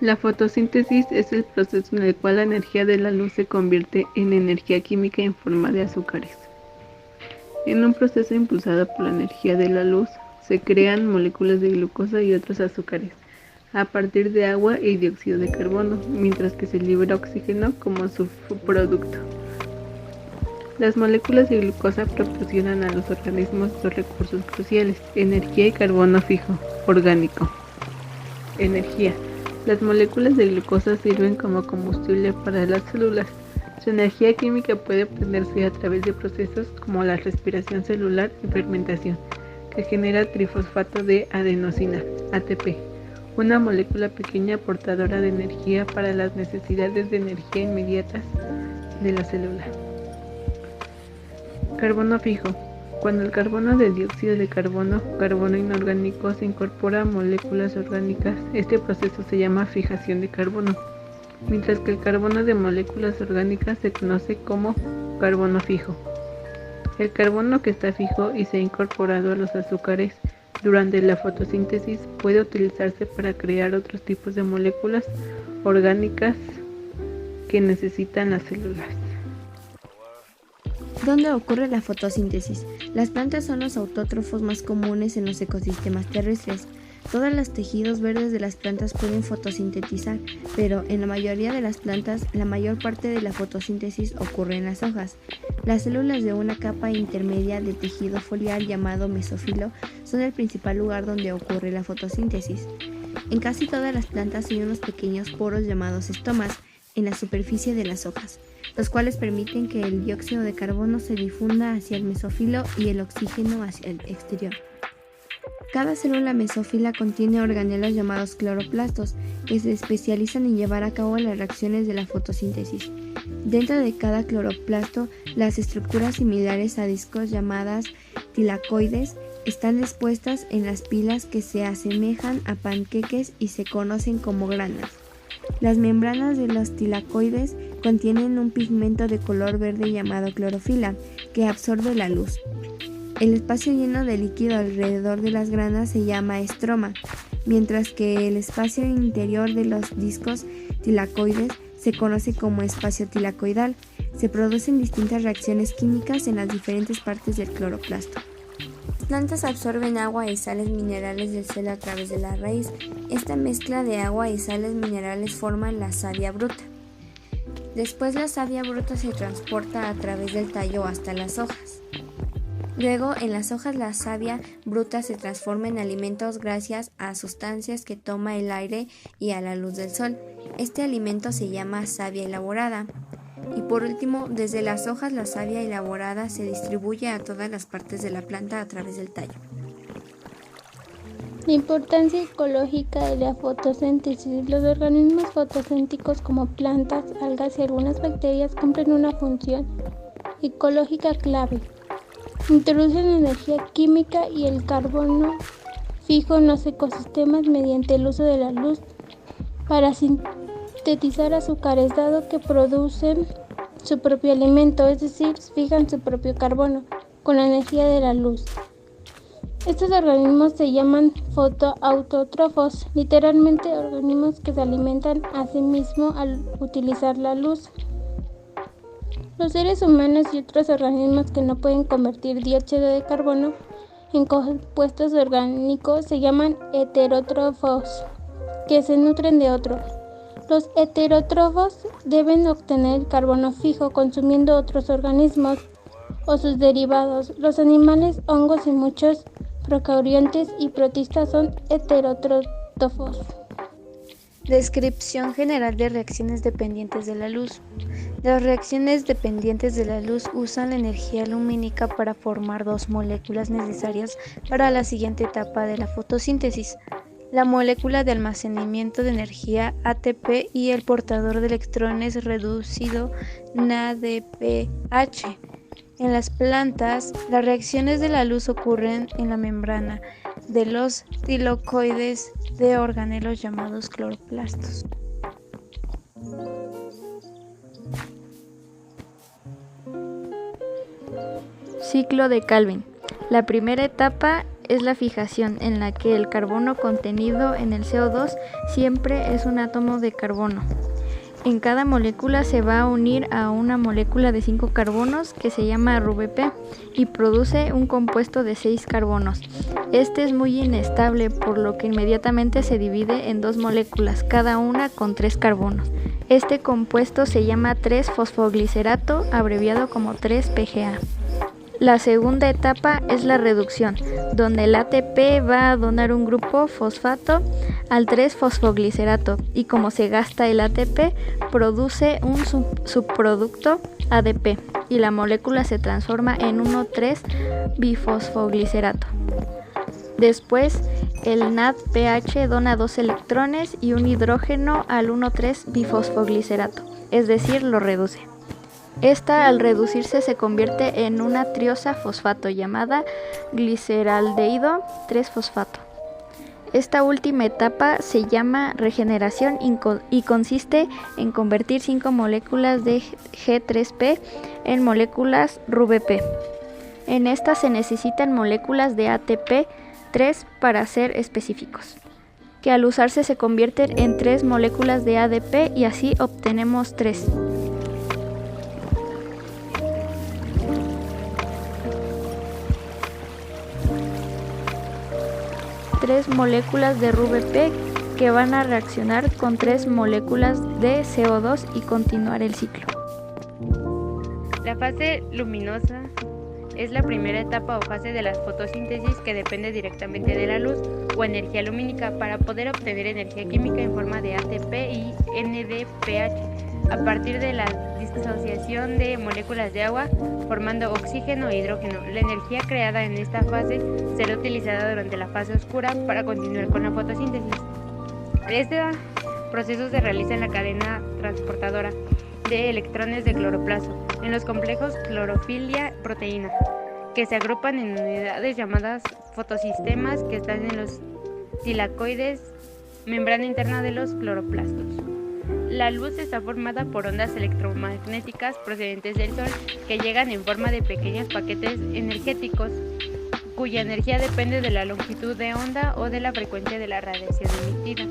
La fotosíntesis es el proceso en el cual la energía de la luz se convierte en energía química en forma de azúcares. En un proceso impulsado por la energía de la luz, se crean moléculas de glucosa y otros azúcares, a partir de agua y dióxido de carbono, mientras que se libera oxígeno como subproducto. Las moléculas de glucosa proporcionan a los organismos dos recursos cruciales: energía y carbono fijo, orgánico. Energía. Las moléculas de glucosa sirven como combustible para las células. Su energía química puede obtenerse a través de procesos como la respiración celular y fermentación, que genera trifosfato de adenosina, ATP, una molécula pequeña portadora de energía para las necesidades de energía inmediatas de la célula. Carbono fijo. Cuando el carbono de dióxido de carbono, carbono inorgánico, se incorpora a moléculas orgánicas, este proceso se llama fijación de carbono, mientras que el carbono de moléculas orgánicas se conoce como carbono fijo. El carbono que está fijo y se ha incorporado a los azúcares durante la fotosíntesis puede utilizarse para crear otros tipos de moléculas orgánicas que necesitan las células. ¿Dónde ocurre la fotosíntesis? Las plantas son los autótrofos más comunes en los ecosistemas terrestres. Todos los tejidos verdes de las plantas pueden fotosintetizar, pero en la mayoría de las plantas, la mayor parte de la fotosíntesis ocurre en las hojas. Las células de una capa intermedia de tejido foliar llamado mesófilo son el principal lugar donde ocurre la fotosíntesis. En casi todas las plantas hay unos pequeños poros llamados estomas en la superficie de las hojas, los cuales permiten que el dióxido de carbono se difunda hacia el mesófilo y el oxígeno hacia el exterior. Cada célula mesófila contiene organelos llamados cloroplastos, que se especializan en llevar a cabo las reacciones de la fotosíntesis. Dentro de cada cloroplasto, las estructuras similares a discos llamadas tilacoides están dispuestas en las pilas que se asemejan a panqueques y se conocen como granas. Las membranas de los tilacoides contienen un pigmento de color verde llamado clorofila, que absorbe la luz. El espacio lleno de líquido alrededor de las granas se llama estroma, mientras que el espacio interior de los discos tilacoides se conoce como espacio tilacoidal. Se producen distintas reacciones químicas en las diferentes partes del cloroplasto. Las plantas absorben agua y sales minerales del suelo a través de la raíz. Esta mezcla de agua y sales minerales forma la savia bruta. Después la savia bruta se transporta a través del tallo hasta las hojas. Luego, en las hojas la savia bruta se transforma en alimentos gracias a sustancias que toma el aire y a la luz del sol. Este alimento se llama savia elaborada. Y por último, desde las hojas la savia elaborada se distribuye a todas las partes de la planta a través del tallo. La importancia ecológica de la fotosíntesis. Los organismos fotosínticos como plantas, algas y algunas bacterias cumplen una función ecológica clave. Introducen energía química y el carbono fijo en los ecosistemas mediante el uso de la luz para sintetizar azúcares, dado que producen su propio alimento, es decir, fijan su propio carbono con la energía de la luz. Estos organismos se llaman fotoautótrofos, literalmente organismos que se alimentan a sí mismos al utilizar la luz. Los seres humanos y otros organismos que no pueden convertir dióxido de carbono en compuestos orgánicos se llaman heterótrofos, que se nutren de otros. Los heterótrofos deben obtener carbono fijo consumiendo otros organismos o sus derivados. Los animales, hongos y muchos procariontes y protistas son heterótrofos. Descripción general de reacciones dependientes de la luz. Las reacciones dependientes de la luz usan la energía lumínica para formar dos moléculas necesarias para la siguiente etapa de la fotosíntesis: la molécula de almacenamiento de energía ATP y el portador de electrones reducido NADPH. En las plantas, las reacciones de la luz ocurren en la membrana de los tilacoides de organelos llamados cloroplastos. Ciclo de Calvin. La primera etapa es la fijación, en la que el carbono contenido en el CO2 siempre es un átomo de carbono. En cada molécula se va a unir a una molécula de 5 carbonos que se llama RuBP y produce un compuesto de 6 carbonos. Este es muy inestable, por lo que inmediatamente se divide en 2 moléculas, cada una con 3 carbonos. Este compuesto se llama 3-fosfoglicerato, abreviado como 3-PGA. La segunda etapa es la reducción, donde el ATP va a donar un grupo fosfato al 3-fosfoglicerato y como se gasta el ATP, produce un subproducto ADP y la molécula se transforma en 1,3-bifosfoglicerato. Después, el NADPH dona 2 electrones y un hidrógeno al 1,3-bifosfoglicerato, es decir, lo reduce. Esta, al reducirse, se convierte en una triosa fosfato llamada gliceraldehído 3-fosfato. Esta última etapa se llama regeneración y consiste en convertir 5 moléculas de G3P en moléculas RuBP. En esta se necesitan moléculas de ATP3 para ser específicos, que al usarse se convierten en 3 moléculas de ADP y así obtenemos 3. Tres moléculas de RuBP que van a reaccionar con 3 moléculas de CO2 y continuar el ciclo. La fase luminosa es la primera etapa o fase de la fotosíntesis que depende directamente de la luz o energía lumínica para poder obtener energía química en forma de ATP y NADPH a partir de la disociación de moléculas de agua formando oxígeno e hidrógeno. La energía creada en esta fase será utilizada durante la fase oscura para continuar con la fotosíntesis. Este proceso se realiza en la cadena transportadora de electrones de cloroplasto, en los complejos clorofila-proteína, que se agrupan en unidades llamadas fotosistemas que están en los tilacoides, membrana interna de los cloroplastos. La luz está formada por ondas electromagnéticas procedentes del Sol que llegan en forma de pequeños paquetes energéticos, cuya energía depende de la longitud de onda o de la frecuencia de la radiación emitida.